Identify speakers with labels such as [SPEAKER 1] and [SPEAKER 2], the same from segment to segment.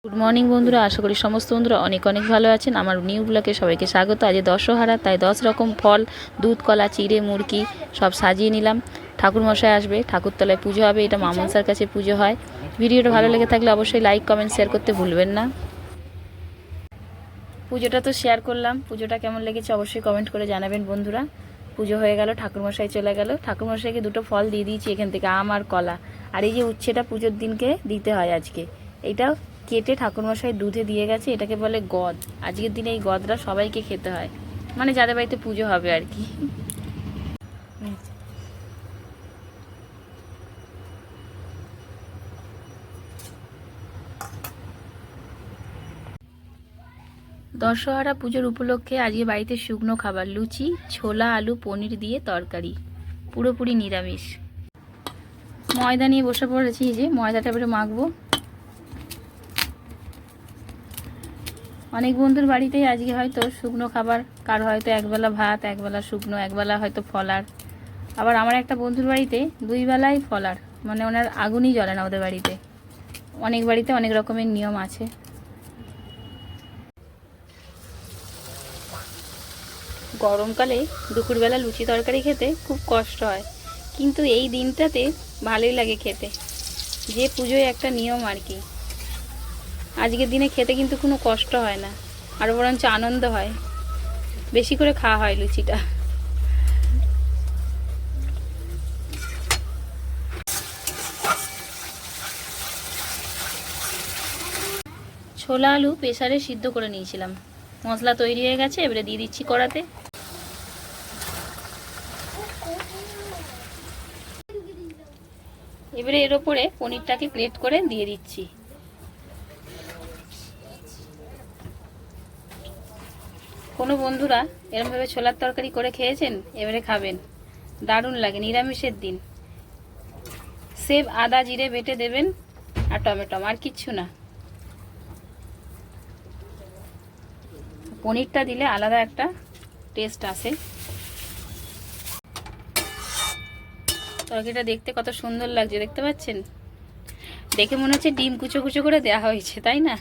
[SPEAKER 1] Good morning বন্ধুরা, আশা করি সমস্ত বন্ধুরা অনেক অনেক ভালো আছেন। আমার নিউ ব্লগে সবাইকে স্বাগত। আজ দশহারা, তাই 10 রকম ফল, দুধ, কলা, চিড়ে, মুরগি সব সাজিয়ে নিলাম। ঠাকুরমশাই আসবে, ঠাকুরতলায় পুজো হবে, এটা মামনসার কাছে পুজো হয়। ভিডিওটা ভালো লেগে থাকলে অবশ্যই লাইক, কমেন্ট, শেয়ার করতে ভুলবেন না। পুজোটা তো শেয়ার করলাম, পুজোটা কেমন লেগেছে অবশ্যই কমেন্ট করে জানাবেন বন্ধুরা। পুজো হয়ে গেল, ঠাকুরমশাই চলে গেল। ঠাকুরমশাইকে দুটো ফল দিয়ে দিয়েছি এখান থেকে, আম আর কলা। আর এই যে উচ্ছেটা পুজোর দিনকে দিতে হয় আজকে, এইটা কেটে ঠাকুরমশাই দুধে দিয়ে গেছে, এটাকে বলে গদ। আজকের দিনে এই গদটা সবাইকে খেতে হয়, মানে যাদের বাড়িতে পুজো হবে আর কি। দশহরা পুজোর উপলক্ষে আজকে বাড়িতে শুকনো খাবার, লুচি, ছোলা, আলু, পনির দিয়ে তরকারি, পুরোপুরি নিরামিষ। ময়দা নিয়ে বসে পড়েছি, এই যে ময়দাটা এবারে মাখবো। অনেক বন্ধুর বাড়িতেই আজকে হয়তো শুকনো খাবার, কার হয়তো একবেলা ভাত, একবেলা শুকনো, একবেলা হয়তো ফলার। আবার আমার একটা বন্ধুর বাড়িতে 2 বেলাই ফলার, মানে ওনার আগুনই জ্বলে না ওদের বাড়িতে। অনেক বাড়িতে অনেক রকমের নিয়ম আছে। গরমকালে দুপুরবেলা লুচি তরকারি খেতে খুব কষ্ট হয়, কিন্তু এই দিনটাতে ভালোই লাগে খেতে। যে পুজোয় একটা নিয়ম আর কি, আজকের দিনে খেতে কিন্তু কোনো কষ্ট হয় না, আরও বরঞ্চ আনন্দ হয়, বেশি করে খাওয়া হয় লুচিটা। ছোলা আলু প্রেসারে সিদ্ধ করে নিয়েছিলাম, মশলা তৈরি হয়ে গেছে, এবারে দিয়ে দিচ্ছি কড়াতে। এবারে এর ওপরে পনিরটাকে প্লেট করে দিয়ে দিচ্ছি। কোনো বন্ধুরা এরমভাবে ছোলার তরকারি করে খেয়েছেন? এবারে খাবেন, দারুণ লাগে নিরামিষের দিন। সেভ আদা জিরে বেটে দেবেন, আর টমেটো, আর কিচ্ছু না। পনিরটা দিলে আলাদা একটা টেস্ট আসে। তরকারিটা দেখতে কত সুন্দর লাগছে, দেখতে পাচ্ছেন? দেখে মনে হচ্ছে ডিম কুচো কুচো করে দেওয়া হয়েছে, তাই না?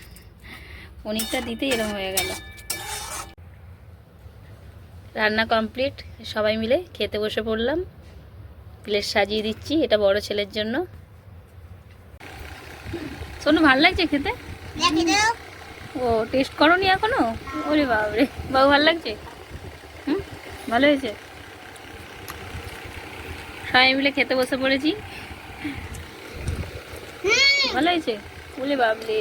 [SPEAKER 1] পনিরটা দিতে এরকম হয়ে গেল। রান্না কমপ্লিট, সবাই মিলে খেতে বসে পড়লাম। প্লেট সাজিয়ে দিচ্ছি, এটা বড় ছেলের জন্য। শোনো, ভালো লাগছে খেতে? ও, টেস্ট করোনি এখনো? ওরে বাবরে, বাবু ভালো লাগছে? ভালো হয়েছে। সবাই মিলে খেতে বসে পড়েছি। ভালো হয়েছে? ওরে বাবরে।